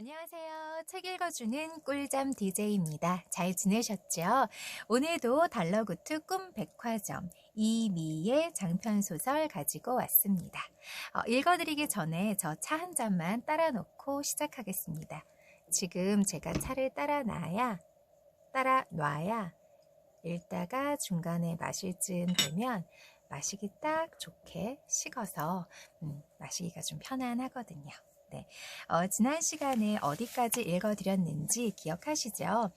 안녕하세요. 책 읽어주는 꿀잠 DJ입니다. 잘 지내셨죠? 오늘도 달러구트 꿈 백화점 이미의 장편소설 가지고 왔습니다. 읽어드리기 전에 저 차 한 잔만 따라 놓고 시작하겠습니다. 지금 제가 차를 따라 놔야 읽다가 중간에 마실 즈음 되면 마시기 딱 좋게 식어서 마시기가 좀 편안하거든요. 네. 지난 시간에 어디까지 읽어드렸는지 기억하시죠?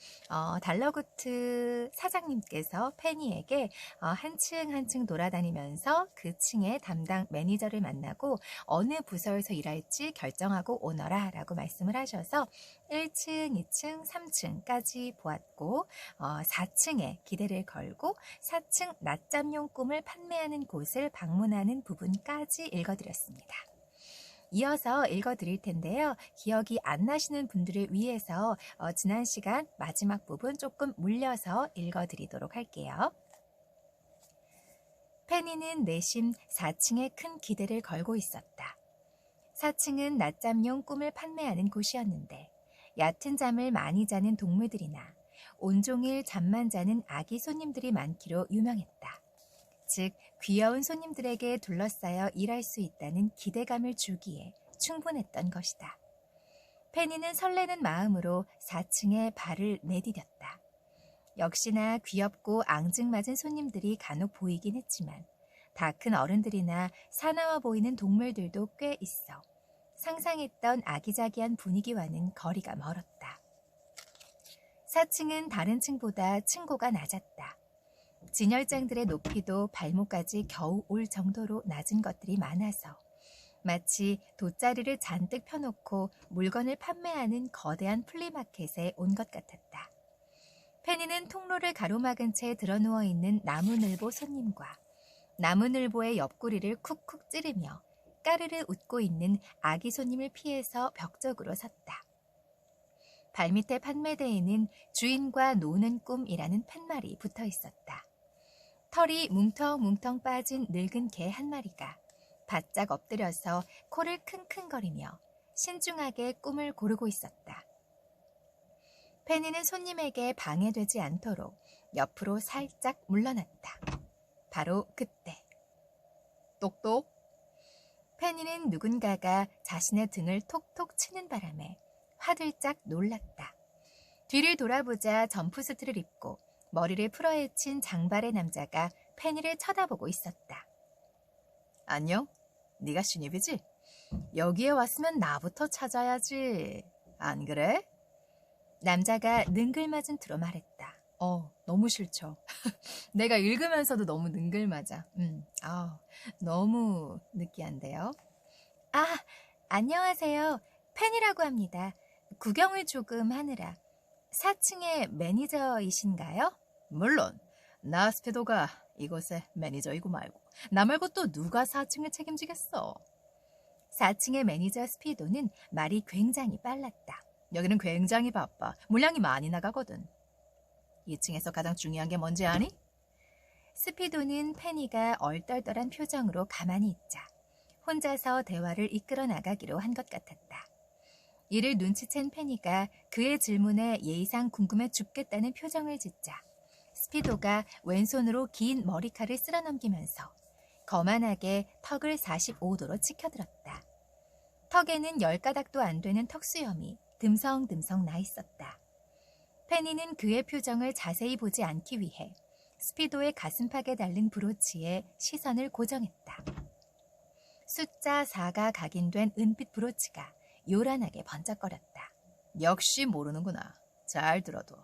달러구트 사장님께서 페니에게 한 층 한 층 돌아다니면서 그 층의 담당 매니저를 만나고 어느 부서에서 일할지 결정하고 오너라 라고 말씀을 하셔서 1층, 2층, 3층까지 보았고 4층에 기대를 걸고 4층 낮잠용 꿈을 판매하는 곳을 방문하는 부분까지 읽어드렸습니다. 이어서 읽어드릴 텐데요. 기억이 안 나시는 분들을 위해서 지난 시간 마지막 부분 조금 물려서 읽어드리도록 할게요. 페니는 내심 4층에 큰 기대를 걸고 있었다. 4층은 낮잠용 꿈을 판매하는 곳이었는데 얕은 잠을 많이 자는 동물들이나 온종일 잠만 자는 아기 손님들이 많기로 유명했다. 즉 귀여운 손님들에게 둘러싸여 일할 수 있다는 기대감을 주기에 충분했던 것이다. 페니는 설레는 마음으로 4층에 발을 내디뎠다. 역시나 귀엽고 앙증맞은 손님들이 간혹 보이긴 했지만 다 큰 어른들이나 사나워 보이는 동물들도 꽤 있어 상상했던 아기자기한 분위기와는 거리가 멀었다. 4층은 다른 층보다 층고가 낮았다. 진열장들의 높이도 발목까지 겨우 올 정도로 낮은 것들이 많아서 마치 돗자리를 잔뜩 펴놓고 물건을 판매하는 거대한 플리마켓에 온 것 같았다. 페니는 통로를 가로막은 채 드러누워 있는 나무늘보 손님과 나무늘보의 옆구리를 쿡쿡 찌르며 까르르 웃고 있는 아기 손님을 피해서 벽쪽으로 섰다. 발밑에 판매대에는 주인과 노는 꿈이라는 팻말이 붙어 있었다. 털이 뭉텅뭉텅 빠진 늙은 개 한 마리가 바짝 엎드려서 코를 킁킁거리며 신중하게 꿈을 고르고 있었다. 페니는 손님에게 방해되지 않도록 옆으로 살짝 물러났다. 바로 그때 똑똑! 페니는 누군가가 자신의 등을 톡톡 치는 바람에 화들짝 놀랐다. 뒤를 돌아보자 점프수트를 입고 머리를 풀어헤친 장발의 남자가 페니를 쳐다보고 있었다. 안녕? 네가 신입이지? 여기에 왔으면 나부터 찾아야지. 안 그래? 남자가 능글맞은 투로 말했다. 너무 싫죠. 내가 읽으면서도 너무 능글맞아. 너무 느끼한데요. 아, 안녕하세요. 페니라고 합니다. 구경을 조금 하느라. 4층의 매니저이신가요? 물론 나 스피도가 이곳의 매니저이고 말고 나 말고 또 누가 4층을 책임지겠어. 4층의 매니저 스피도는 말이 굉장히 빨랐다. 여기는 굉장히 바빠. 물량이 많이 나가거든. 2층에서 가장 중요한 게 뭔지 아니? 스피도는 페니가 얼떨떨한 표정으로 가만히 있자 혼자서 대화를 이끌어 나가기로 한 것 같았다. 이를 눈치챈 페니가 그의 질문에 예의상 궁금해 죽겠다는 표정을 짓자 스피도가 왼손으로 긴 머리칼을 쓸어넘기면서 거만하게 턱을 45도로 치켜들었다. 턱에는 10가닥도 안 되는 턱수염이 듬성듬성 나 있었다. 페니는 그의 표정을 자세히 보지 않기 위해 스피도의 가슴팍에 달린 브로치에 시선을 고정했다. 숫자 4가 각인된 은빛 브로치가 요란하게 번쩍거렸다. 역시 모르는구나. 잘 들어도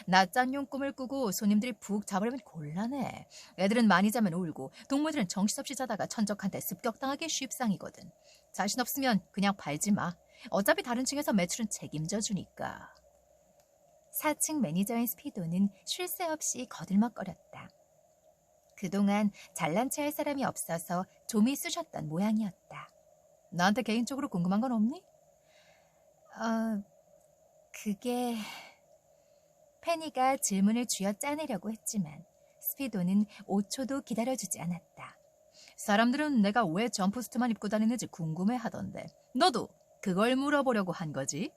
낮잠용 꿈을 꾸고 손님들이 푹 자버리면 곤란해. 애들은 많이 자면 울고 동물들은 정신없이 자다가 천적한테 습격당하기 쉽상이거든. 자신 없으면 그냥 팔지 마. 어차피 다른 층에서 매출은 책임져 주니까. 4층 매니저인 스피도는 쉴 새 없이 거들먹거렸다. 그동안 잘난 체할 사람이 없어서 좀이 쑤셨던 모양이었다. 나한테 개인적으로 궁금한 건 없니? 그게... 페니가 질문을 쥐어짜내려고 했지만 스피도는 5초도 기다려주지 않았다. 사람들은 내가 왜 점프수트만 입고 다니는지 궁금해하던데 너도 그걸 물어보려고 한 거지?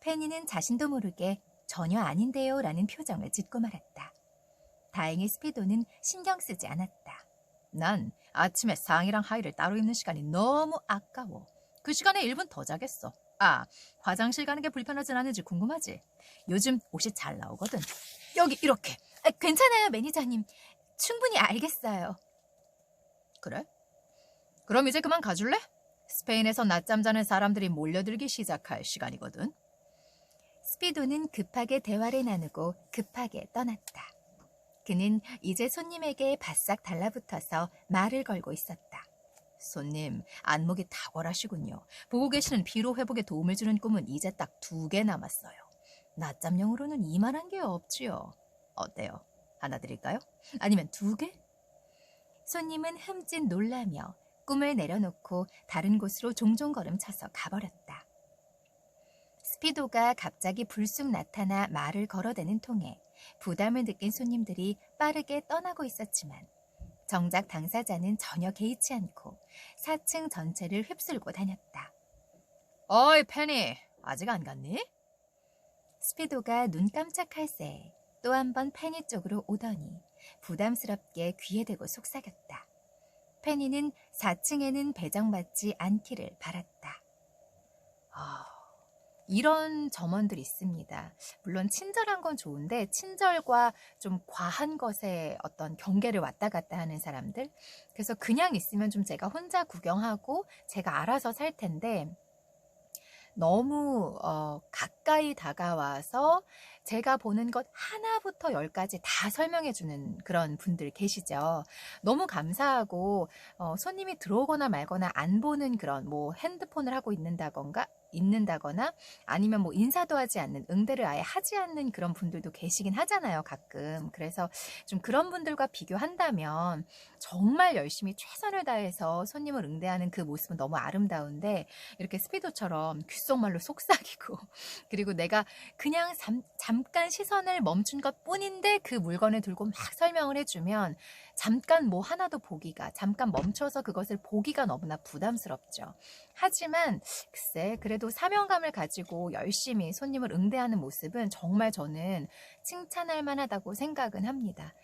페니는 자신도 모르게 전혀 아닌데요 라는 표정을 짓고 말았다. 다행히 스피도는 신경 쓰지 않았다. 난 아침에 상의랑 하의를 따로 입는 시간이 너무 아까워. 그 시간에 1분 더 자겠어. 아, 화장실 가는 게 불편하진 않은지 궁금하지? 요즘 옷이 잘 나오거든. 여기 이렇게. 괜찮아요, 매니저님. 충분히 알겠어요. 그래? 그럼 이제 그만 가줄래? 스페인에서 낮잠 자는 사람들이 몰려들기 시작할 시간이거든. 스피도는 급하게 대화를 나누고 급하게 떠났다. 그는 이제 손님에게 바싹 달라붙어서 말을 걸고 있었다. 손님, 안목이 탁월하시군요. 보고 계시는 피로 회복에 도움을 주는 꿈은 이제 딱 2개 남았어요. 낮잠용으로는 이만한 게 없지요. 어때요? 하나 드릴까요? 아니면 2개? 손님은 흠칫 놀라며 꿈을 내려놓고 다른 곳으로 종종 걸음쳐서 가버렸다. 스피도가 갑자기 불쑥 나타나 말을 걸어대는 통에 부담을 느낀 손님들이 빠르게 떠나고 있었지만 정작 당사자는 전혀 개의치 않고 4층 전체를 휩쓸고 다녔다. 어이, 페니. 아직 안 갔니? 스피도가 눈 깜짝할 새에 또 한 번 페니 쪽으로 오더니 부담스럽게 귀에 대고 속삭였다. 페니는 4층에는 배정받지 않기를 바랐다. 이런 점원들이 있습니다. 물론 친절한 건 좋은데 친절과 좀 과한 것에 어떤 경계를 왔다 갔다 하는 사람들. 그래서 그냥 있으면 좀 제가 혼자 구경하고 제가 알아서 살 텐데 너무 가까이 다가와서 제가 보는 것 하나부터 10까지 다 설명해 주는 그런 분들 계시죠. 너무 감사하고 손님이 들어오거나 말거나 안 보는 그런 뭐 핸드폰을 하고 있는다거나 아니면 뭐 인사도 하지 않는, 응대를 아예 하지 않는 그런 분들도 계시긴 하잖아요, 가끔. 그래서 좀 그런 분들과 비교한다면 정말 열심히 최선을 다해서 손님을 응대하는 그 모습은 너무 아름다운데 이렇게 스피도처럼 귓속말로 속삭이고 그리고 내가 그냥 잠깐 시선을 멈춘 것 뿐인데 그 물건을 들고 막 설명을 해주면 잠깐 뭐 하나도 보기가, 잠깐 멈춰서 그것을 보기가 너무나 부담스럽죠. 하지만 글쎄 그래도 사명감을 가지고 열심히 손님을 응대하는 모습은 정말 저는 칭찬할 만하다고 생각은 합니다.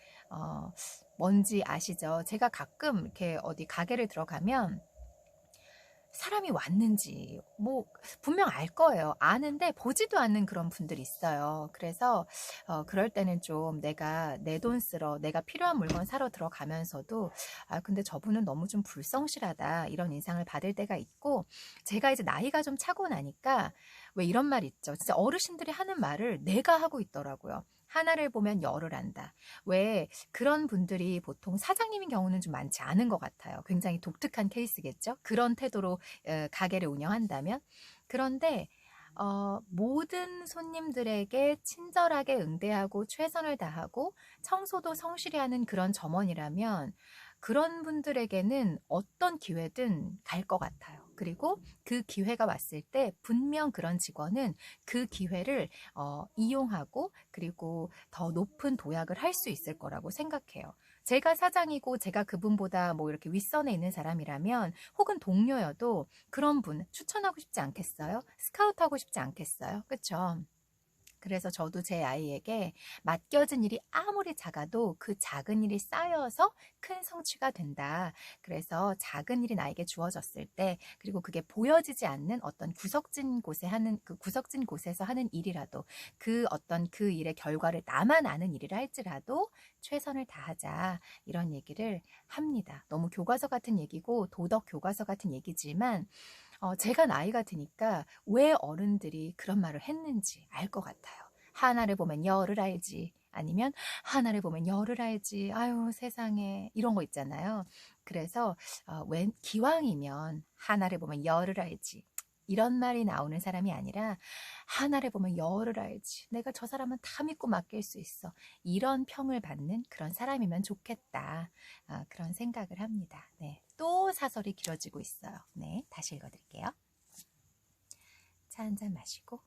뭔지 아시죠? 제가 가끔 이렇게 어디 가게를 들어가면 사람이 왔는지 뭐 분명 알 거예요. 아는데 보지도 않는 그런 분들이 있어요. 그래서 그럴 때는 좀 내가 내 돈 쓰러 내가 필요한 물건 사러 들어가면서도 근데 저분은 너무 좀 불성실하다 이런 인상을 받을 때가 있고 제가 이제 나이가 좀 차고 나니까 왜 이런 말 있죠. 진짜 어르신들이 하는 말을 내가 하고 있더라고요. 하나를 보면 열을 안다. 왜 그런 분들이 보통 사장님인 경우는 좀 많지 않은 것 같아요. 굉장히 독특한 케이스겠죠. 그런 태도로 가게를 운영한다면. 그런데 모든 손님들에게 친절하게 응대하고 최선을 다하고 청소도 성실히 하는 그런 점원이라면 그런 분들에게는 어떤 기회든 갈 것 같아요. 그리고 그 기회가 왔을 때 분명 그런 직원은 그 기회를 이용하고 그리고 더 높은 도약을 할 수 있을 거라고 생각해요. 제가 사장이고 제가 그분보다 뭐 이렇게 윗선에 있는 사람이라면 혹은 동료여도 그런 분 추천하고 싶지 않겠어요? 스카우트하고 싶지 않겠어요? 그쵸? 그래서 저도 제 아이에게 맡겨진 일이 아무리 작아도 그 작은 일이 쌓여서 큰 성취가 된다. 그래서 작은 일이 나에게 주어졌을 때 그리고 그게 보여지지 않는 어떤 구석진 곳에서 하는 일이라도 그 어떤 그 일의 결과를 나만 아는 일이라 할지라도 최선을 다하자 이런 얘기를 합니다. 너무 교과서 같은 얘기고 도덕 교과서 같은 얘기지만 제가 나이가 드니까 왜 어른들이 그런 말을 했는지 알 것 같아요. 하나를 보면 열을 알지. 아니면 하나를 보면 열을 알지. 아유 세상에 이런 거 있잖아요. 그래서 웬 기왕이면 하나를 보면 열을 알지. 이런 말이 나오는 사람이 아니라 하나를 보면 열을 알지. 내가 저 사람은 다 믿고 맡길 수 있어. 이런 평을 받는 그런 사람이면 좋겠다. 그런 생각을 합니다. 네, 또 사설이 길어지고 있어요. 네, 다시 읽어드릴게요. 차 한 잔 마시고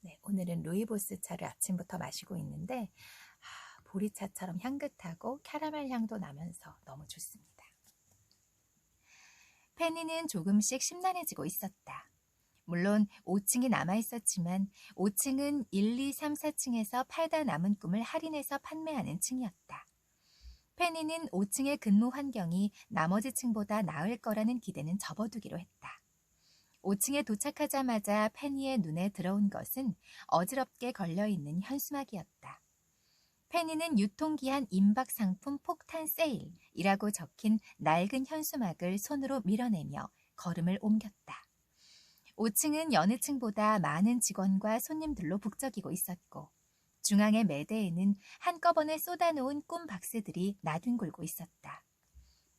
네, 오늘은 루이보스 차를 아침부터 마시고 있는데 보리차처럼 향긋하고 캐러멜 향도 나면서 너무 좋습니다. 페니는 조금씩 심란해지고 있었다. 물론 5층이 남아있었지만 5층은 1, 2, 3, 4층에서 팔다 남은 꿈을 할인해서 판매하는 층이었다. 페니는 5층의 근무 환경이 나머지 층보다 나을 거라는 기대는 접어두기로 했다. 5층에 도착하자마자 페니의 눈에 들어온 것은 어지럽게 걸려있는 현수막이었다. 페니는 유통기한 임박 상품 폭탄 세일이라고 적힌 낡은 현수막을 손으로 밀어내며 걸음을 옮겼다. 5층은 여느 층보다 많은 직원과 손님들로 북적이고 있었고 중앙의 매대에는 한꺼번에 쏟아놓은 꿈 박스들이 나뒹굴고 있었다.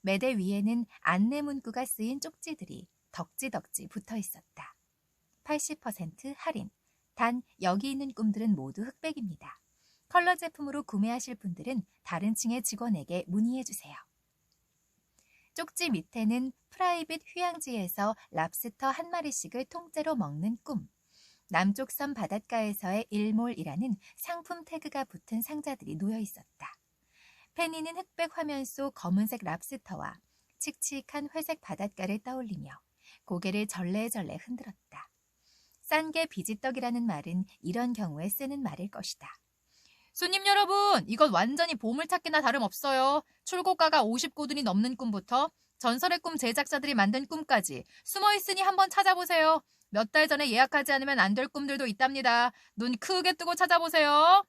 매대 위에는 안내 문구가 쓰인 쪽지들이 덕지덕지 붙어 있었다. 80% 할인. 단 여기 있는 꿈들은 모두 흑백입니다. 컬러 제품으로 구매하실 분들은 다른 층의 직원에게 문의해주세요. 쪽지 밑에는 프라이빗 휴양지에서 랍스터 한 마리씩을 통째로 먹는 꿈, 남쪽 섬 바닷가에서의 일몰이라는 상품 태그가 붙은 상자들이 놓여 있었다. 페니는 흑백 화면 속 검은색 랍스터와 칙칙한 회색 바닷가를 떠올리며 고개를 절레절레 흔들었다. 싼 게 비지떡이라는 말은 이런 경우에 쓰는 말일 것이다. 손님 여러분, 이건 완전히 보물찾기나 다름없어요. 출고가가 50고든이 넘는 꿈부터 전설의 꿈 제작자들이 만든 꿈까지 숨어있으니 한번 찾아보세요. 몇 달 전에 예약하지 않으면 안 될 꿈들도 있답니다. 눈 크게 뜨고 찾아보세요.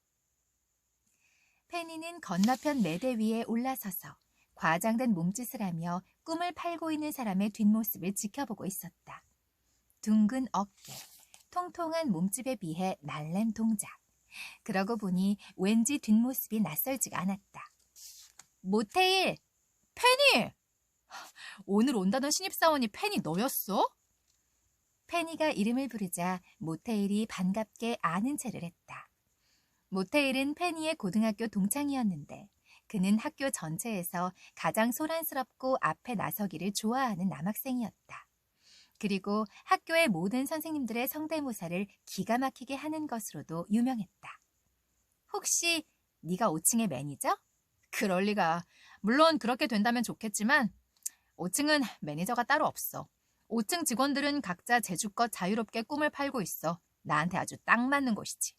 페니는 건너편 매대 위에 올라서서 과장된 몸짓을 하며 꿈을 팔고 있는 사람의 뒷모습을 지켜보고 있었다. 둥근 어깨, 통통한 몸집에 비해 날랜 동작. 그러고 보니 왠지 뒷모습이 낯설지가 않았다. 모테일! 페니! 오늘 온다던 신입사원이 페니 너였어? 페니가 이름을 부르자 모테일이 반갑게 아는 체를 했다. 모테일은 페니의 고등학교 동창이었는데 그는 학교 전체에서 가장 소란스럽고 앞에 나서기를 좋아하는 남학생이었다. 그리고 학교의 모든 선생님들의 성대모사를 기가 막히게 하는 것으로도 유명했다. 혹시 네가 5층의 매니저? 그럴 리가. 물론 그렇게 된다면 좋겠지만 5층은 매니저가 따로 없어. 5층 직원들은 각자 제주껏 자유롭게 꿈을 팔고 있어. 나한테 아주 딱 맞는 곳이지.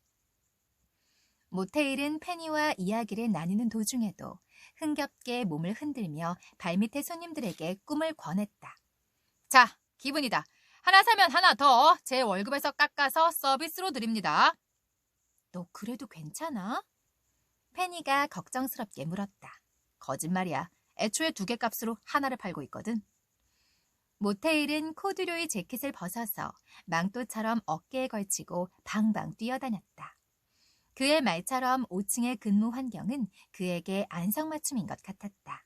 모테일은 페니와 이야기를 나누는 도중에도 흥겹게 몸을 흔들며 발밑의 손님들에게 꿈을 권했다. 자, 기분이다. 하나 사면 하나 더 제 월급에서 깎아서 서비스로 드립니다. 너 그래도 괜찮아? 페니가 걱정스럽게 물었다. 거짓말이야. 애초에 2개 값으로 하나를 팔고 있거든. 모테일은 코듀로이 재킷을 벗어서 망토처럼 어깨에 걸치고 방방 뛰어다녔다. 그의 말처럼 5층의 근무 환경은 그에게 안성맞춤인 것 같았다.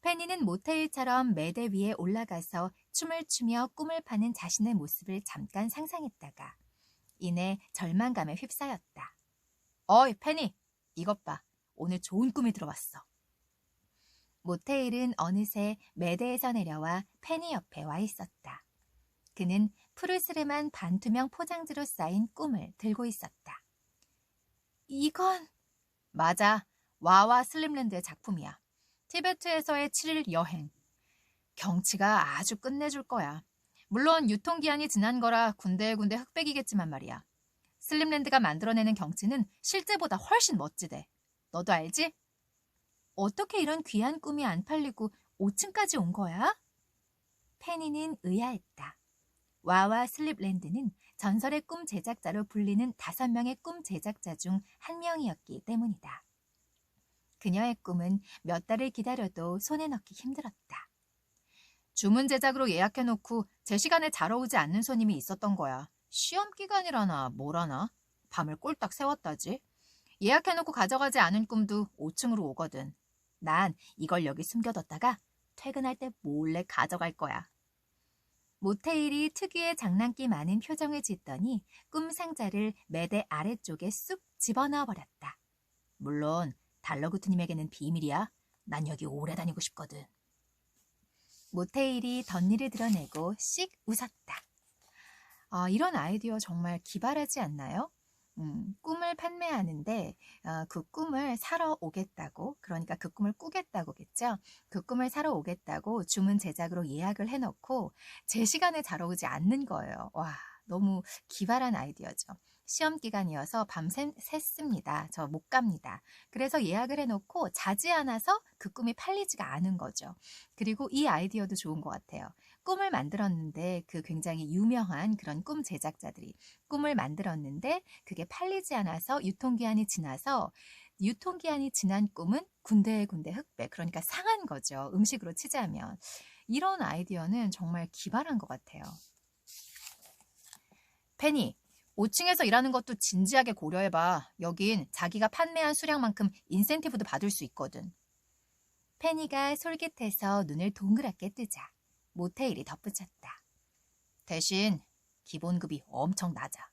페니는 모테일처럼 매대 위에 올라가서 춤을 추며 꿈을 파는 자신의 모습을 잠깐 상상했다가 이내 절망감에 휩싸였다. 어이, 페니, 이것 봐. 오늘 좋은 꿈이 들어왔어. 모테일은 어느새 매대에서 내려와 페니 옆에 와 있었다. 그는 푸르스름한 반투명 포장지로 쌓인 꿈을 들고 있었다. 이건... 맞아. 와와 슬림랜드의 작품이야. 티베트에서의 7일 여행. 경치가 아주 끝내줄 거야. 물론 유통기한이 지난 거라 군데군데 흑백이겠지만 말이야. 슬림랜드가 만들어내는 경치는 실제보다 훨씬 멋지대. 너도 알지? 어떻게 이런 귀한 꿈이 안 팔리고 5층까지 온 거야? 페니는 의아했다. 와와 슬립랜드는 전설의 꿈 제작자로 불리는 5명의 꿈 제작자 중 한 명이었기 때문이다. 그녀의 꿈은 몇 달을 기다려도 손에 넣기 힘들었다. 주문 제작으로 예약해놓고 제 시간에 자러 오지 않는 손님이 있었던 거야. 시험 기간이라나 뭐라나 밤을 꼴딱 새웠다지. 예약해놓고 가져가지 않은 꿈도 5층으로 오거든. 난 이걸 여기 숨겨뒀다가 퇴근할 때 몰래 가져갈 거야. 모테일이 특유의 장난기 많은 표정을 짓더니 꿈 상자를 매대 아래쪽에 쑥 집어넣어 버렸다. 물론 달러구트님에게는 비밀이야. 난 여기 오래 다니고 싶거든. 모테일이 덧니를 드러내고 씩 웃었다. 아, 이런 아이디어 정말 기발하지 않나요? 꿈을 판매하는데 그 꿈을 사러 오겠다고, 그러니까 그 꿈을 꾸겠다고겠죠. 그 꿈을 사러 오겠다고 주문 제작으로 예약을 해놓고 제 시간에 자러 오지 않는 거예요. 와, 너무 기발한 아이디어죠. 시험 기간이어서 밤새 샜습니다. 저 못 갑니다. 그래서 예약을 해놓고 자지 않아서 그 꿈이 팔리지가 않은 거죠. 그리고 이 아이디어도 좋은 것 같아요. 꿈을 만들었는데 그 굉장히 유명한 그런 꿈 제작자들이 꿈을 만들었는데 그게 팔리지 않아서 유통기한이 지나서 유통기한이 지난 꿈은 군데군데 흑백, 그러니까 상한 거죠. 음식으로 치자면. 이런 아이디어는 정말 기발한 것 같아요. 페니, 5층에서 일하는 것도 진지하게 고려해봐. 여긴 자기가 판매한 수량만큼 인센티브도 받을 수 있거든. 페니가 솔깃해서 눈을 동그랗게 뜨자 모테일이 덧붙였다. 대신 기본급이 엄청 낮아.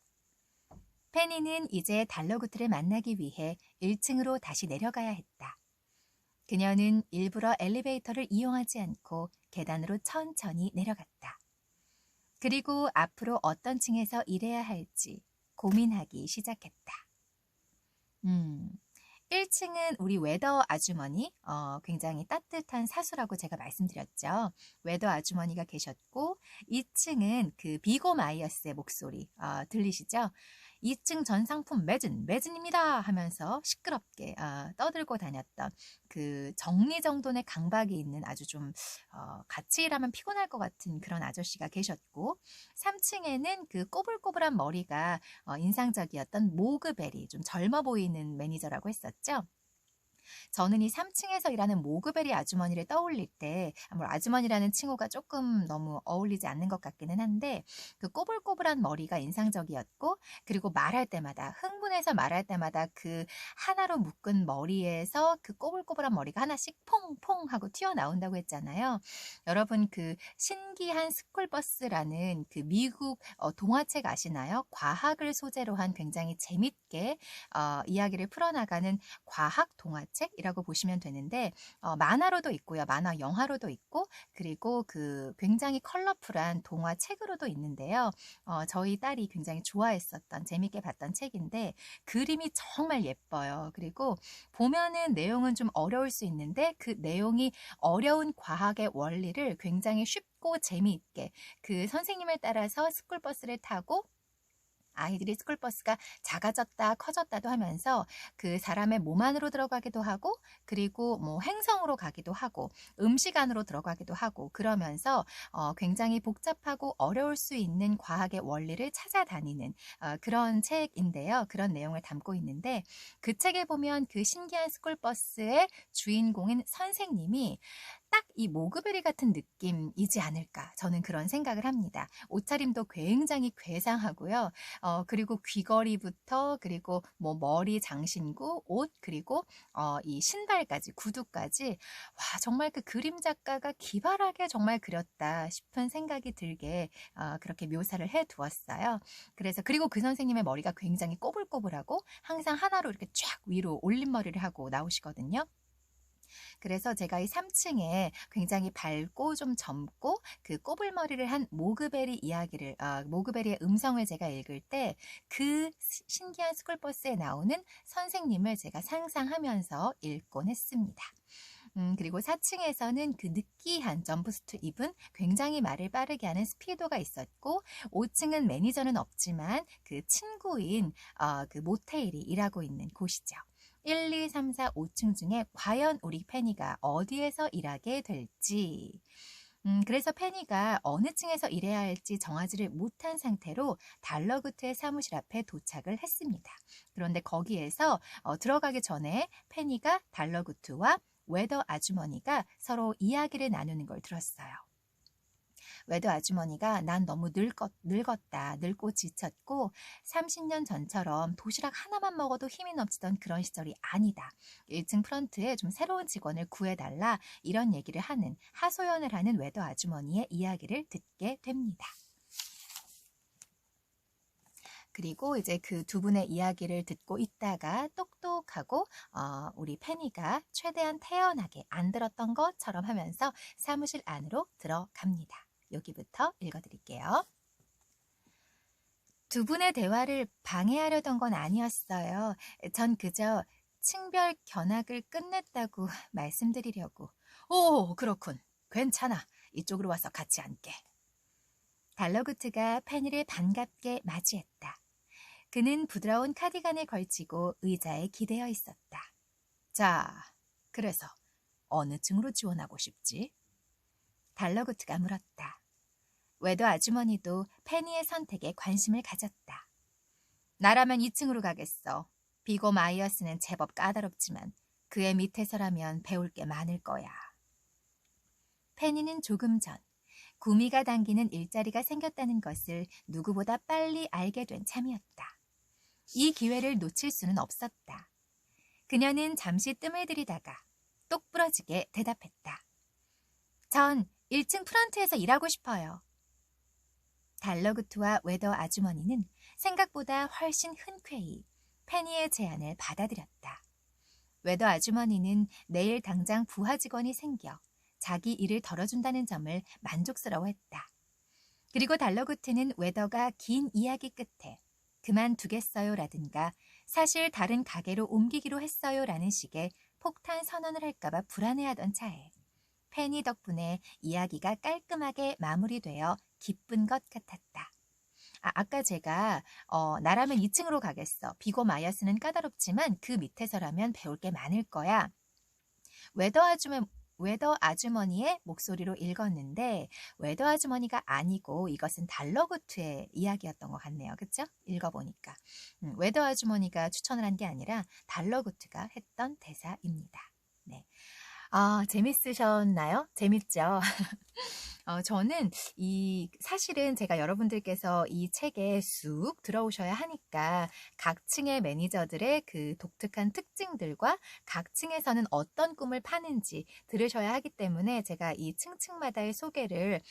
페니는 이제 달러구트를 만나기 위해 1층으로 다시 내려가야 했다. 그녀는 일부러 엘리베이터를 이용하지 않고 계단으로 천천히 내려갔다. 그리고 앞으로 어떤 층에서 일해야 할지 고민하기 시작했다. 1층은 우리 웨더 아주머니, 굉장히 따뜻한 사수라고 제가 말씀드렸죠. 웨더 아주머니가 계셨고, 2층은 그 비고 마이어스의 목소리 들리시죠? 2층 전 상품 매진입니다 하면서 시끄럽게 떠들고 다녔던 그 정리정돈의 강박이 있는 아주 좀 같이 일하면 피곤할 것 같은 그런 아저씨가 계셨고, 3층에는 그 꼬불꼬불한 머리가 인상적이었던 모그베리, 좀 젊어 보이는 매니저라고 했었죠. 저는 이 3층에서 일하는 모그베리 아주머니를 떠올릴 때 아주머니라는 칭호가 조금 너무 어울리지 않는 것 같기는 한데 그 꼬불꼬불한 머리가 인상적이었고, 그리고 말할 때마다 흥분해서 말할 때마다 그 하나로 묶은 머리에서 그 꼬불꼬불한 머리가 하나씩 퐁퐁 하고 튀어나온다고 했잖아요. 여러분 그 신기한 스쿨버스라는 그 미국 동화책 아시나요? 과학을 소재로 한 굉장히 재밌게 이야기를 풀어나가는 과학 동화책이라고 보시면 되는데 만화로도 있고요. 만화 영화로도 있고, 그리고 그 굉장히 컬러풀한 동화책으로도 있는데요. 저희 딸이 굉장히 좋아했었던 재밌게 봤던 책인데 그림이 정말 예뻐요. 그리고 보면은 내용은 좀 어려울 수 있는데 그 내용이 어려운 과학의 원리를 굉장히 쉽고 재미있게 그 선생님을 따라서 스쿨버스를 타고 아이들이 스쿨버스가 작아졌다 커졌다도 하면서 그 사람의 몸 안으로 들어가기도 하고, 그리고 뭐 행성으로 가기도 하고 음식 안으로 들어가기도 하고, 그러면서 굉장히 복잡하고 어려울 수 있는 과학의 원리를 찾아다니는 그런 책인데요. 그런 내용을 담고 있는데 그 책에 보면 그 신기한 스쿨버스의 주인공인 선생님이 딱 이 모그베리 같은 느낌이지 않을까, 저는 그런 생각을 합니다. 옷차림도 굉장히 괴상하고요. 그리고 귀걸이부터, 그리고 뭐 머리 장신구, 옷, 그리고 이 신발까지, 구두까지, 와, 정말 그 그림 작가가 기발하게 정말 그렸다 싶은 생각이 들게 그렇게 묘사를 해 두었어요. 그래서 그리고 그 선생님의 머리가 굉장히 꼬불꼬불하고 항상 하나로 이렇게 쫙 위로 올림머리를 하고 나오시거든요. 그래서 제가 이 3층에 굉장히 밝고 좀 젊고 그 꼬불머리를 한 모그베리 이야기를, 모그베리의 음성을 제가 읽을 때 그 신기한 스쿨버스에 나오는 선생님을 제가 상상하면서 읽곤 했습니다. 그리고 4층에서는 그 느끼한 점프수트 입은 굉장히 말을 빠르게 하는 스피도가 있었고, 5층은 매니저는 없지만 그 친구인 그 모테일이 일하고 있는 곳이죠. 1, 2, 3, 4, 5층 중에 과연 우리 페니가 어디에서 일하게 될지. 그래서 페니가 어느 층에서 일해야 할지 정하지를 못한 상태로 달러구트의 사무실 앞에 도착을 했습니다. 그런데 거기에서 들어가기 전에 페니가 달러구트와 웨더 아주머니가 서로 이야기를 나누는 걸 들었어요. 웨더 아주머니가 난 너무 늙었다, 늙고 지쳤고 30년 전처럼 도시락 하나만 먹어도 힘이 넘치던 그런 시절이 아니다. 1층 프런트에 좀 새로운 직원을 구해달라, 이런 얘기를 하는, 하소연을 하는 웨더 아주머니의 이야기를 듣게 됩니다. 그리고 이제 그 두 분의 이야기를 듣고 있다가 똑똑하고 우리 페니가 최대한 태연하게 안 들었던 것처럼 하면서 사무실 안으로 들어갑니다. 여기부터 읽어드릴게요. 두 분의 대화를 방해하려던 건 아니었어요. 전 그저 층별 견학을 끝냈다고 말씀드리려고. 오, 그렇군. 괜찮아. 이쪽으로 와서 같이 앉게. 달러구트가 페니를 반갑게 맞이했다. 그는 부드러운 카디건을 걸치고 의자에 기대어 있었다. 자, 그래서 어느 층으로 지원하고 싶지? 달러구트가 물었다. 웨더 아주머니도 페니의 선택에 관심을 가졌다. 나라면 2층으로 가겠어. 비고 마이어스는 제법 까다롭지만 그의 밑에서라면 배울 게 많을 거야. 페니는 조금 전 구미가 당기는 일자리가 생겼다는 것을 누구보다 빨리 알게 된 참이었다. 이 기회를 놓칠 수는 없었다. 그녀는 잠시 뜸을 들이다가 똑부러지게 대답했다. 전 1층 프런트에서 일하고 싶어요. 달러구트와 웨더 아주머니는 생각보다 훨씬 흔쾌히 페니의 제안을 받아들였다. 웨더 아주머니는 내일 당장 부하 직원이 생겨 자기 일을 덜어준다는 점을 만족스러워했다. 그리고 달러구트는 웨더가 긴 이야기 끝에 그만두겠어요라든가 사실 다른 가게로 옮기기로 했어요라는 식의 폭탄 선언을 할까봐 불안해하던 차에 페니 덕분에 이야기가 깔끔하게 마무리되어 기쁜 것 같았다. 아까 제가 나라면 2층으로 가겠어. 비고 마이어스는 까다롭지만 그 밑에서라면 배울 게 많을 거야. 웨더 아주머니의 목소리로 읽었는데 웨더 아주머니가 아니고 이것은 달러구트의 이야기였던 것 같네요. 그렇죠? 읽어보니까. 웨더 아주머니가 추천을 한 게 아니라 달러구트가 했던 대사입니다. 네. 재밌으셨나요? 재밌죠? 저는 사실은 제가 여러분들께서 이 책에 쑥 들어오셔야 하니까 각 층의 매니저들의 그 독특한 특징들과 각 층에서는 어떤 꿈을 파는지 들으셔야 하기 때문에 제가 이 층층마다의 소개를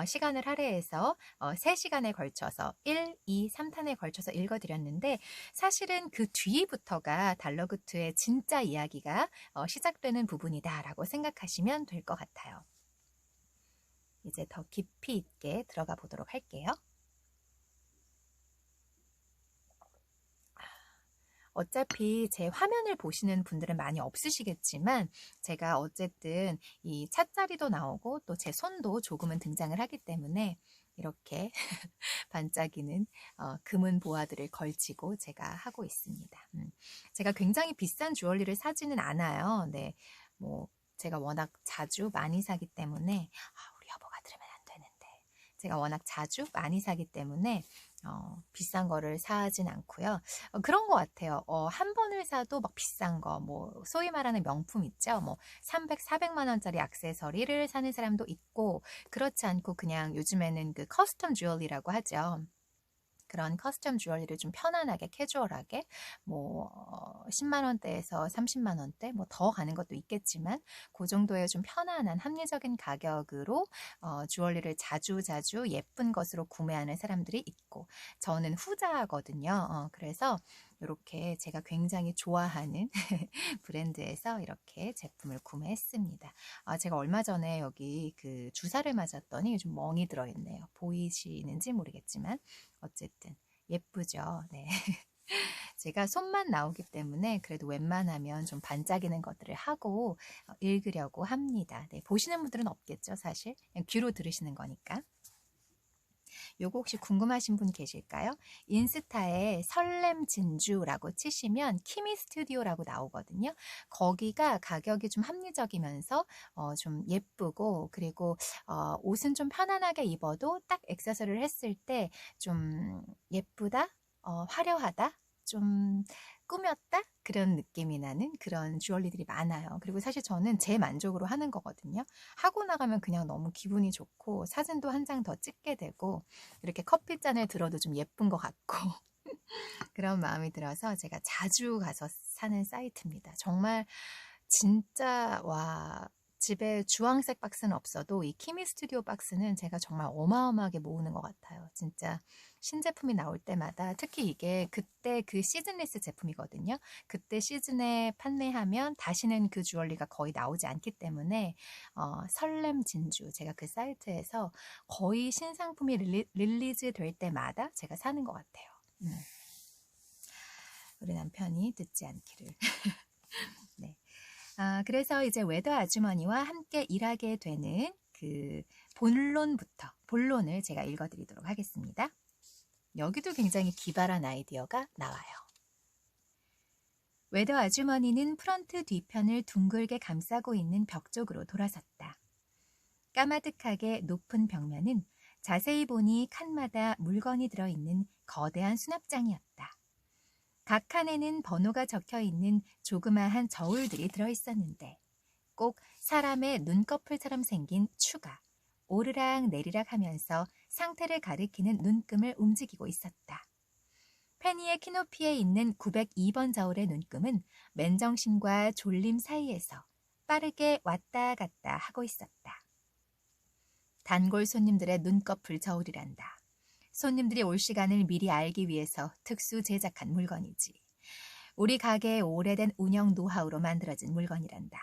시간을 할애해서 3시간에 걸쳐서 1, 2, 3탄에 걸쳐서 읽어드렸는데 사실은 그 뒤부터가 달러구트의 진짜 이야기가 시작되는 부분이다라고 생각하시면 될 것 같아요. 이제 더 깊이 있게 들어가 보도록 할게요. 어차피 제 화면을 보시는 분들은 많이 없으시겠지만 제가 어쨌든 이 찻자리도 나오고 또 제 손도 조금은 등장을 하기 때문에 이렇게 반짝이는 금은 보화들을 걸치고 제가 하고 있습니다. 제가 굉장히 비싼 주얼리를 사지는 않아요. 네, 뭐 제가 워낙 자주 많이 사기 때문에 우리 여보가 들으면 안 되는데 제가 워낙 자주 많이 사기 때문에 비싼 거를 사진 않고요. 그런 것 같아요. 한 번을 사도 막 비싼 거, 뭐 소위 말하는 명품 있죠. 뭐 300, 400만 원짜리 액세서리를 사는 사람도 있고 그렇지 않고 그냥 요즘에는 그 커스텀 주얼리라고 하죠. 그런 커스텀 주얼리를 좀 편안하게 캐주얼하게 뭐 10만 원대에서 30만 원대 뭐 더 가는 것도 있겠지만 그 정도의 좀 편안한 합리적인 가격으로 주얼리를 자주 예쁜 것으로 구매하는 사람들이 있고 저는 후자거든요. 그래서 이렇게 제가 굉장히 좋아하는 브랜드에서 이렇게 제품을 구매했습니다. 제가 얼마 전에 여기 그 주사를 맞았더니 좀 멍이 들어있네요. 보이시는지 모르겠지만 어쨌든 예쁘죠. 네. 제가 손만 나오기 때문에 그래도 웬만하면 좀 반짝이는 것들을 하고 읽으려고 합니다. 네, 보시는 분들은 없겠죠, 사실. 그냥 귀로 들으시는 거니까. 요거 혹시 궁금하신 분 계실까요? 인스타에 설렘 진주라고 치시면 키미 스튜디오라고 나오거든요. 거기가 가격이 좀 합리적이면서 좀 예쁘고 그리고 옷은 좀 편안하게 입어도 딱 액세서리를 했을 때 좀 예쁘다, 화려하다, 좀 꾸몄다? 그런 느낌이 나는 그런 주얼리들이 많아요. 그리고 사실 저는 제 만족으로 하는 거거든요. 하고 나가면 그냥 너무 기분이 좋고 사진도 한 장 더 찍게 되고 이렇게 커피잔을 들어도 좀 예쁜 것 같고 그런 마음이 들어서 제가 자주 가서 사는 사이트입니다. 정말 진짜 집에 주황색 박스는 없어도 이 키미 스튜디오 박스는 제가 정말 어마어마하게 모으는 것 같아요. 진짜 신제품이 나올 때마다 특히 이게 그때 그 시즌리스 제품이거든요. 그때 시즌에 판매하면 다시는 그 주얼리가 거의 나오지 않기 때문에 설렘 진주 제가 그 사이트에서 거의 신상품이 릴리즈 될 때마다 제가 사는 것 같아요. 우리 남편이 듣지 않기를. 네. 그래서 이제 웨더 아주머니와 함께 일하게 되는 그 본론을 제가 읽어드리도록 하겠습니다. 여기도 굉장히 기발한 아이디어가 나와요. 웨더 아주머니는 프런트 뒤편을 둥글게 감싸고 있는 벽 쪽으로 돌아섰다. 까마득하게 높은 벽면은 자세히 보니 칸마다 물건이 들어있는 거대한 수납장이었다. 각 칸에는 번호가 적혀있는 조그마한 저울들이 들어있었는데 꼭 사람의 눈꺼풀처럼 생긴 추가, 오르락 내리락 하면서 상태를 가리키는 눈금을 움직이고 있었다. 페니의 키높이에 있는 902번 저울의 눈금은 맨정신과 졸림 사이에서 빠르게 왔다 갔다 하고 있었다. 단골 손님들의 눈꺼풀 저울이란다. 손님들이 올 시간을 미리 알기 위해서 특수 제작한 물건이지. 우리 가게의 오래된 운영 노하우로 만들어진 물건이란다.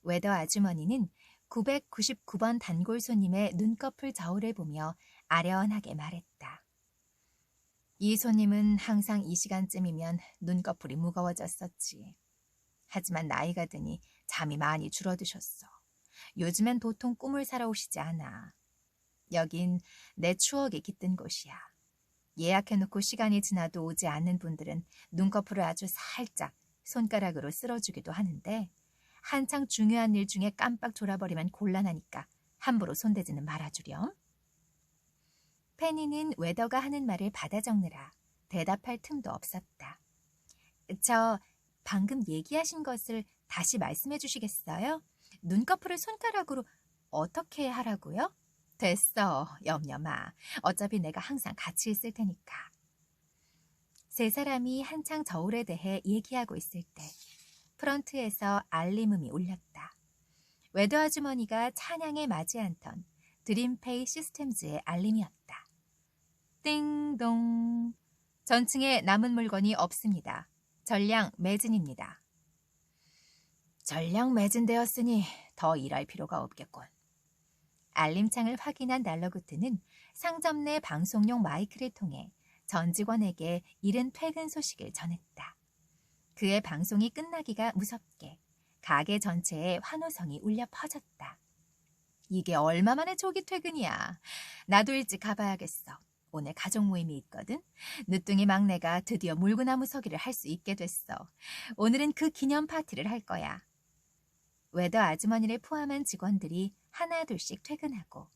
웨더 아주머니는 999번 단골 손님의 눈꺼풀 저울을 보며 아련하게 말했다. 이 손님은 항상 이 시간쯤이면 눈꺼풀이 무거워졌었지. 하지만 나이가 드니 잠이 많이 줄어드셨어. 요즘엔 도통 꿈을 사러 오시지 않아. 여긴 내 추억이 깃든 곳이야. 예약해놓고 시간이 지나도 오지 않는 분들은 눈꺼풀을 아주 살짝 손가락으로 쓸어주기도 하는데 한창 중요한 일 중에 깜빡 졸아버리면 곤란하니까 함부로 손대지는 말아주렴. 페니는 웨더가 하는 말을 받아 적느라 대답할 틈도 없었다. 저 방금 얘기하신 것을 다시 말씀해 주시겠어요? 눈꺼풀을 손가락으로 어떻게 하라고요? 됐어, 염려 마. 어차피 내가 항상 같이 있을 테니까. 세 사람이 한창 저울에 대해 얘기하고 있을 때 프런트에서 알림음이 울렸다. 웨더 아주머니가 찬양에 맞이한 턴 드림페이 시스템즈의 알림이었다. 띵동. 전층에 남은 물건이 없습니다. 전량 매진입니다. 전량 매진되었으니 더 일할 필요가 없겠군. 알림창을 확인한 달러구트는 상점 내 방송용 마이크를 통해 전 직원에게 이른 퇴근 소식을 전했다. 그의 방송이 끝나기가 무섭게 가게 전체에 환호성이 울려 퍼졌다. 이게 얼마만에 조기 퇴근이야. 나도 일찍 가봐야겠어. 오늘 가족 모임이 있거든. 늦둥이 막내가 드디어 물구나무 서기를 할 수 있게 됐어. 오늘은 그 기념 파티를 할 거야. 웨더 아주머니를 포함한 직원들이 하나둘씩 퇴근하고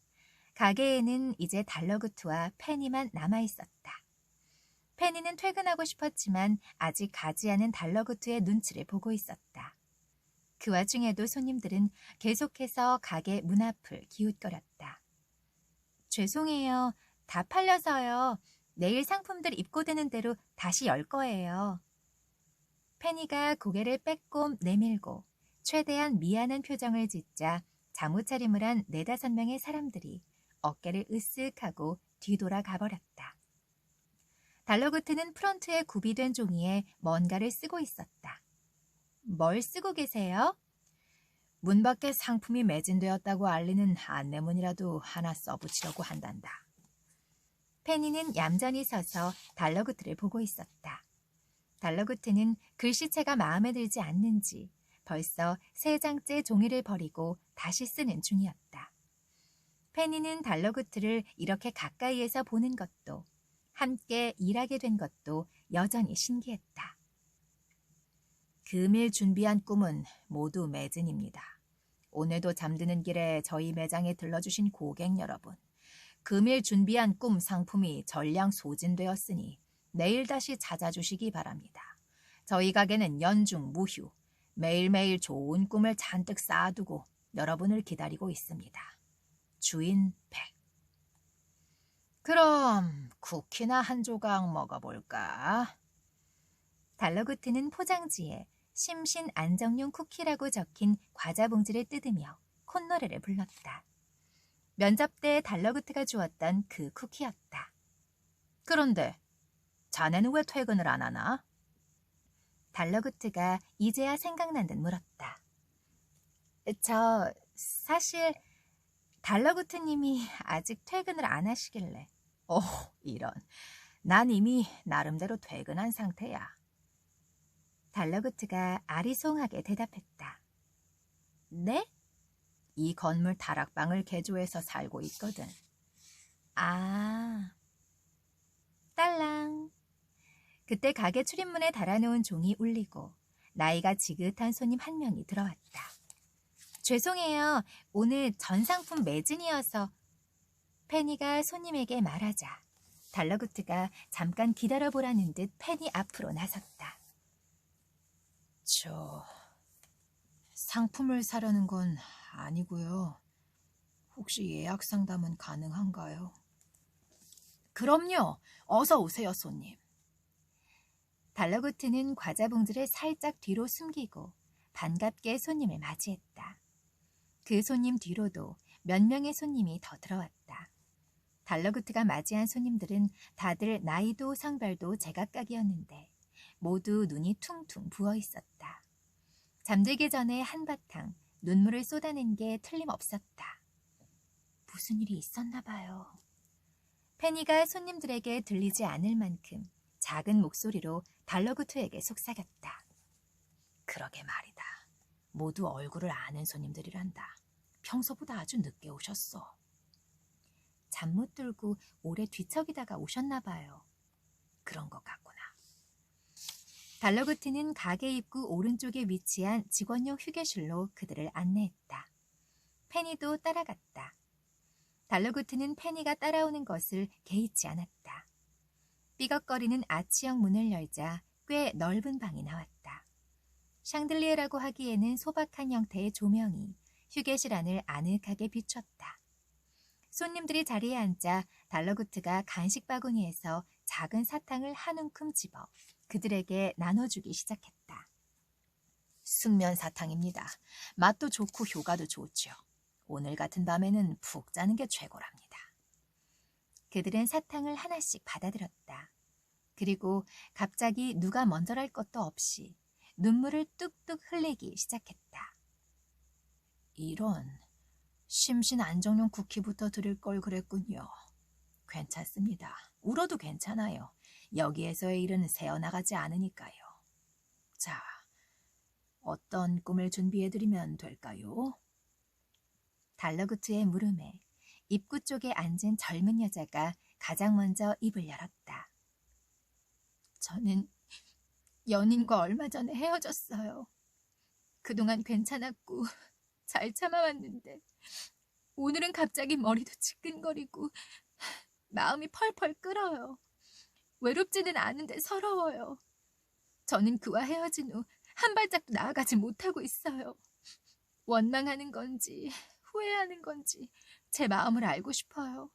가게에는 이제 달러구트와 페니만 남아있었다. 페니는 퇴근하고 싶었지만 아직 가지 않은 달러구트의 눈치를 보고 있었다. 그 와중에도 손님들은 계속해서 가게 문 앞을 기웃거렸다. 죄송해요. 다 팔려서요. 내일 상품들 입고되는 대로 다시 열 거예요. 페니가 고개를 빼꼼 내밀고 최대한 미안한 표정을 짓자 잠옷 차림을 한 4-5명의 사람들이 어깨를 으쓱하고 뒤돌아 가버렸다. 달러구트는 프런트에 구비된 종이에 뭔가를 쓰고 있었다. 뭘 쓰고 계세요? 문 밖에 상품이 매진되었다고 알리는 안내문이라도 하나 써붙이려고 한단다. 페니는 얌전히 서서 달러구트를 보고 있었다. 달러구트는 글씨체가 마음에 들지 않는지 벌써 3장째 종이를 버리고 다시 쓰는 중이었다. 페니는 달러구트를 이렇게 가까이에서 보는 것도 함께 일하게 된 것도 여전히 신기했다. 금일 준비한 꿈은 모두 매진입니다. 오늘도 잠드는 길에 저희 매장에 들러주신 고객 여러분, 금일 준비한 꿈 상품이 전량 소진되었으니 내일 다시 찾아주시기 바랍니다. 저희 가게는 연중 무휴, 매일매일 좋은 꿈을 잔뜩 쌓아두고 여러분을 기다리고 있습니다. 주인 백. 그럼 쿠키나 한 조각 먹어볼까? 달러구트는 포장지에 심신 안정용 쿠키라고 적힌 과자 봉지를 뜯으며 콧노래를 불렀다. 면접 때 달러구트가 주었던 그 쿠키였다. 그런데 자네는 왜 퇴근을 안 하나? 달러구트가 이제야 생각난 듯 물었다. 저 사실 달러구트님이 아직 퇴근을 안 하시길래. 이런. 난 이미 나름대로 퇴근한 상태야. 달러구트가 아리송하게 대답했다. 네? 이 건물 다락방을 개조해서 살고 있거든. 아, 딸랑. 그때 가게 출입문에 달아놓은 종이 울리고 나이가 지긋한 손님 한 명이 들어왔다. 죄송해요. 오늘 전 상품 매진이어서. 페니가 손님에게 말하자 달러구트가 잠깐 기다려보라는 듯 페니 앞으로 나섰다. 저 상품을 사려는 건 아니고요. 혹시 예약 상담은 가능한가요? 그럼요. 어서 오세요, 손님. 달러구트는 과자 봉지를 살짝 뒤로 숨기고 반갑게 손님을 맞이했다. 그 손님 뒤로도 몇 명의 손님이 더 들어왔다. 달러구트가 맞이한 손님들은 다들 나이도 성별도 제각각이었는데 모두 눈이 퉁퉁 부어 있었다. 잠들기 전에 한바탕 눈물을 쏟아낸 게 틀림없었다. 무슨 일이 있었나 봐요. 페니가 손님들에게 들리지 않을 만큼 작은 목소리로 달러구트에게 속삭였다. 그러게 말이다. 모두 얼굴을 아는 손님들이란다. 평소보다 아주 늦게 오셨어. 잠 못 들고 오래 뒤척이다가 오셨나 봐요. 그런 것 같구나. 달러구트는 가게 입구 오른쪽에 위치한 직원용 휴게실로 그들을 안내했다. 페니도 따라갔다. 달러구트는 페니가 따라오는 것을 개의치 않았다. 삐걱거리는 아치형 문을 열자 꽤 넓은 방이 나왔다. 샹들리에라고 하기에는 소박한 형태의 조명이 휴게실 안을 아늑하게 비췄다. 손님들이 자리에 앉자 달러구트가 간식 바구니에서 작은 사탕을 한 움큼 집어 그들에게 나눠주기 시작했다. 숙면 사탕입니다. 맛도 좋고 효과도 좋죠. 오늘 같은 밤에는 푹 자는 게 최고랍니다. 그들은 사탕을 하나씩 받아들였다. 그리고 갑자기 누가 먼저랄 것도 없이 눈물을 뚝뚝 흘리기 시작했다. 이런, 심신 안정용 쿠키부터 드릴 걸 그랬군요. 괜찮습니다. 울어도 괜찮아요. 여기에서의 일은 새어나가지 않으니까요. 자, 어떤 꿈을 준비해드리면 될까요? 달러구트의 물음에 입구 쪽에 앉은 젊은 여자가 가장 먼저 입을 열었다. 저는 연인과 얼마 전에 헤어졌어요. 그동안 괜찮았고 잘 참아왔는데 오늘은 갑자기 머리도 지끈거리고 마음이 펄펄 끓어요. 외롭지는 않은데 서러워요. 저는 그와 헤어진 후 한 발짝도 나아가지 못하고 있어요. 원망하는 건지 후회하는 건지 제 마음을 알고 싶어요.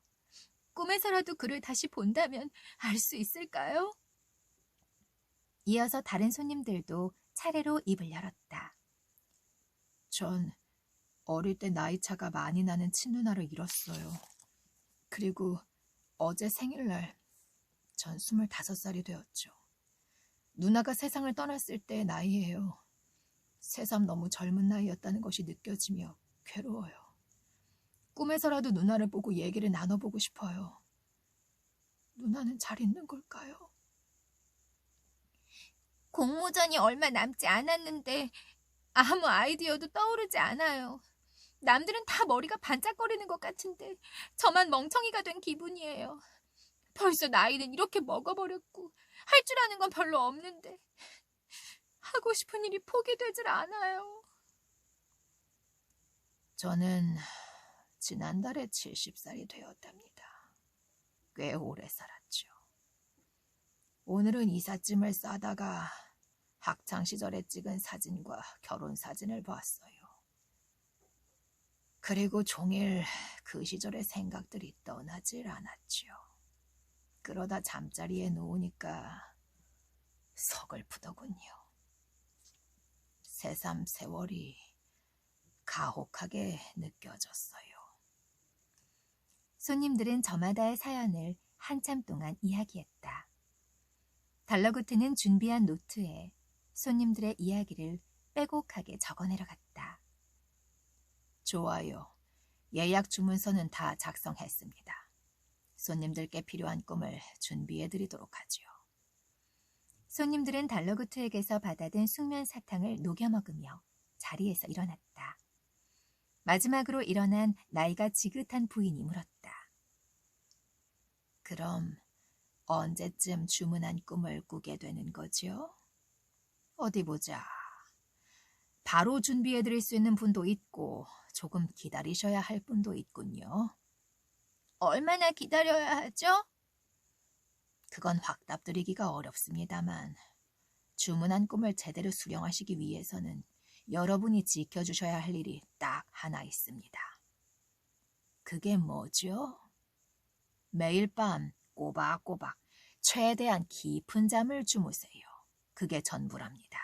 꿈에서라도 그를 다시 본다면 알 수 있을까요? 이어서 다른 손님들도 차례로 입을 열었다. 전 어릴 때 나이차가 많이 나는 친누나를 잃었어요. 그리고 어제 생일날 전 25살이 되었죠. 누나가 세상을 떠났을 때의 나이예요. 새삼 너무 젊은 나이였다는 것이 느껴지며 괴로워요. 꿈에서라도 누나를 보고 얘기를 나눠보고 싶어요. 누나는 잘 있는 걸까요? 공모전이 얼마 남지 않았는데 아무 아이디어도 떠오르지 않아요. 남들은 다 머리가 반짝거리는 것 같은데 저만 멍청이가 된 기분이에요. 벌써 나이는 이렇게 먹어버렸고 할 줄 아는 건 별로 없는데 하고 싶은 일이 포기되질 않아요. 저는 지난달에 70살이 되었답니다. 꽤 오래 살았죠. 오늘은 이삿짐을 싸다가 학창시절에 찍은 사진과 결혼 사진을 봤어요. 그리고 종일 그 시절의 생각들이 떠나질 않았죠. 그러다 잠자리에 누우니까 서글프더군요. 새삼 세월이 가혹하게 느껴졌어요. 손님들은 저마다의 사연을 한참 동안 이야기했다. 달러구트는 준비한 노트에 손님들의 이야기를 빼곡하게 적어내려갔다. 좋아요. 예약 주문서는 다 작성했습니다. 손님들께 필요한 꿈을 준비해드리도록 하지요. 손님들은 달러구트에게서 받아든 숙면 사탕을 녹여 먹으며 자리에서 일어났다. 마지막으로 일어난 나이가 지긋한 부인이 물었다. 그럼 언제쯤 주문한 꿈을 꾸게 되는 거지요? 어디 보자. 바로 준비해드릴 수 있는 분도 있고 조금 기다리셔야 할 분도 있군요. 얼마나 기다려야 하죠? 그건 확답드리기가 어렵습니다만 주문한 꿈을 제대로 수령하시기 위해서는 여러분이 지켜주셔야 할 일이 딱 하나 있습니다. 그게 뭐죠? 매일 밤 꼬박꼬박 최대한 깊은 잠을 주무세요. 그게 전부랍니다.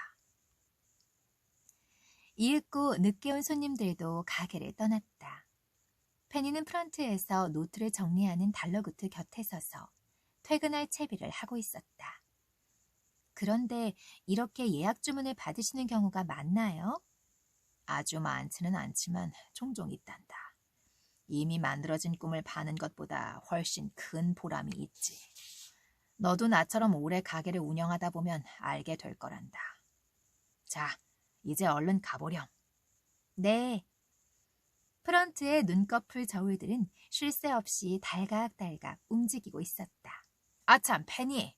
이윽고 늦게 온 손님들도 가게를 떠났다. 페니는 프런트에서 노트를 정리하는 달러구트 곁에 서서 퇴근할 채비를 하고 있었다. 그런데 이렇게 예약 주문을 받으시는 경우가 많나요? 아주 많지는 않지만 종종 있단다. 이미 만들어진 꿈을 파는 것보다 훨씬 큰 보람이 있지. 너도 나처럼 오래 가게를 운영하다 보면 알게 될 거란다. 자, 이제 얼른 가보렴. 네. 프런트의 눈꺼풀 저울들은 쉴 새 없이 달각달각 움직이고 있었다. 아참, 페니!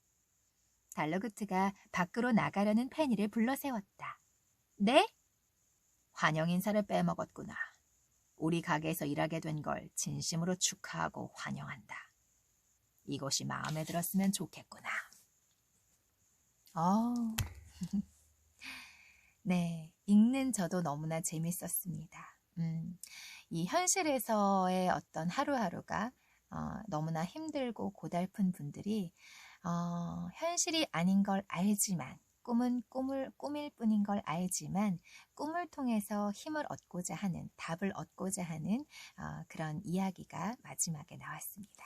달러구트가 밖으로 나가려는 페니를 불러 세웠다. 네? 환영 인사를 빼먹었구나. 우리 가게에서 일하게 된 걸 진심으로 축하하고 환영한다. 이곳이 마음에 들었으면 좋겠구나. 네, 읽는 저도 너무나 재밌었습니다. 이 현실에서의 어떤 하루하루가 너무나 힘들고 고달픈 분들이 현실이 아닌 걸 알지만 꿈은 꿈일 뿐인 걸 알지만 꿈을 통해서 힘을 얻고자 하는 답을 얻고자 하는 그런 이야기가 마지막에 나왔습니다.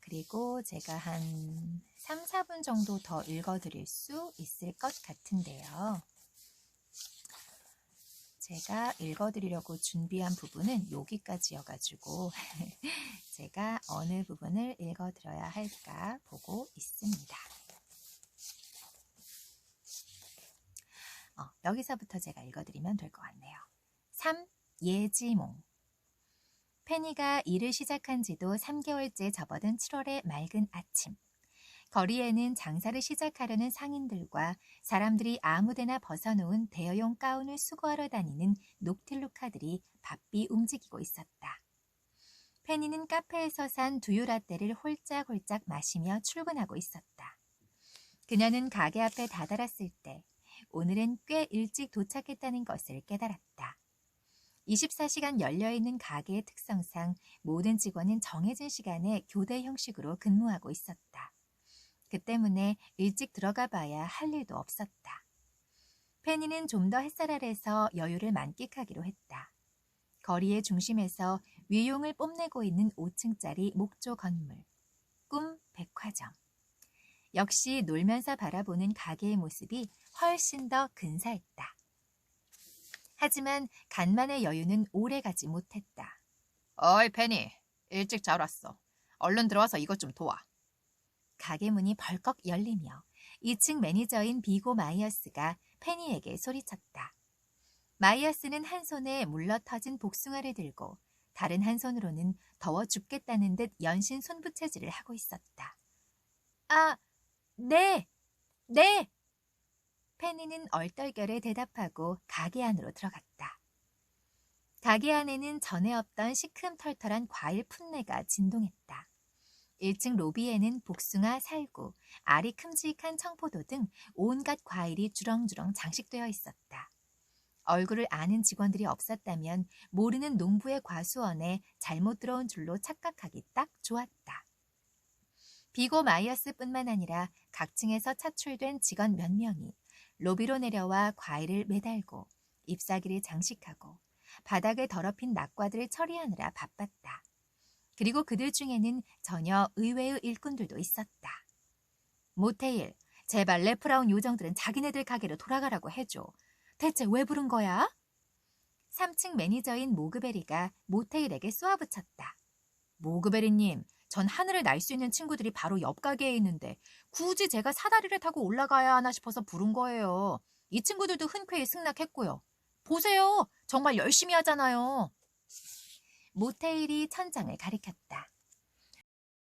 그리고 제가 한 3, 4분 정도 더 읽어드릴 수 있을 것 같은데요. 제가 읽어드리려고 준비한 부분은 여기까지여가지고 제가 어느 부분을 읽어드려야 할까 보고 있습니다. 여기서부터 제가 읽어드리면 될 것 같네요. 3. 예지몽. 페니가 일을 시작한 지도 3개월째 접어든 7월의 맑은 아침. 거리에는 장사를 시작하려는 상인들과 사람들이 아무데나 벗어놓은 대여용 가운을 수거하러 다니는 녹틸루카들이 바삐 움직이고 있었다. 페니는 카페에서 산 두유라떼를 홀짝홀짝 마시며 출근하고 있었다. 그녀는 가게 앞에 다다랐을 때 오늘은 꽤 일찍 도착했다는 것을 깨달았다. 24시간 열려있는 가게의 특성상 모든 직원은 정해진 시간에 교대 형식으로 근무하고 있었다. 그 때문에 일찍 들어가 봐야 할 일도 없었다. 페니는 좀 더 햇살 아래서 여유를 만끽하기로 했다. 거리의 중심에서 위용을 뽐내고 있는 5층짜리 목조 건물. 꿈 백화점. 역시 놀면서 바라보는 가게의 모습이 훨씬 더 근사했다. 하지만 간만의 여유는 오래가지 못했다. 어이, 페니. 일찍 잘 왔어. 얼른 들어와서 이것 좀 도와. 가게 문이 벌컥 열리며 2층 매니저인 비고 마이어스가 페니에게 소리쳤다. 마이어스는 한 손에 물러터진 복숭아를 들고 다른 한 손으로는 더워 죽겠다는 듯 연신 손부채질을 하고 있었다. 아, 네, 네! 페니는 얼떨결에 대답하고 가게 안으로 들어갔다. 가게 안에는 전에 없던 시큼털털한 과일 풋내가 진동했다. 1층 로비에는 복숭아, 살구, 알이 큼직한 청포도 등 온갖 과일이 주렁주렁 장식되어 있었다. 얼굴을 아는 직원들이 없었다면 모르는 농부의 과수원에 잘못 들어온 줄로 착각하기 딱 좋았다. 비고 마이어스뿐만 아니라 각 층에서 차출된 직원 몇 명이 로비로 내려와 과일을 매달고 잎사귀를 장식하고 바닥에 더럽힌 낙과들을 처리하느라 바빴다. 그리고 그들 중에는 전혀 의외의 일꾼들도 있었다. 모테일, 제발 래프라운 요정들은 자기네들 가게로 돌아가라고 해줘. 대체 왜 부른 거야? 3층 매니저인 모그베리가 모테일에게 쏘아붙였다. 모그베리님, 전 하늘을 날 수 있는 친구들이 바로 옆 가게에 있는데 굳이 제가 사다리를 타고 올라가야 하나 싶어서 부른 거예요. 이 친구들도 흔쾌히 승낙했고요. 보세요. 정말 열심히 하잖아요. 모테일이 천장을 가리켰다.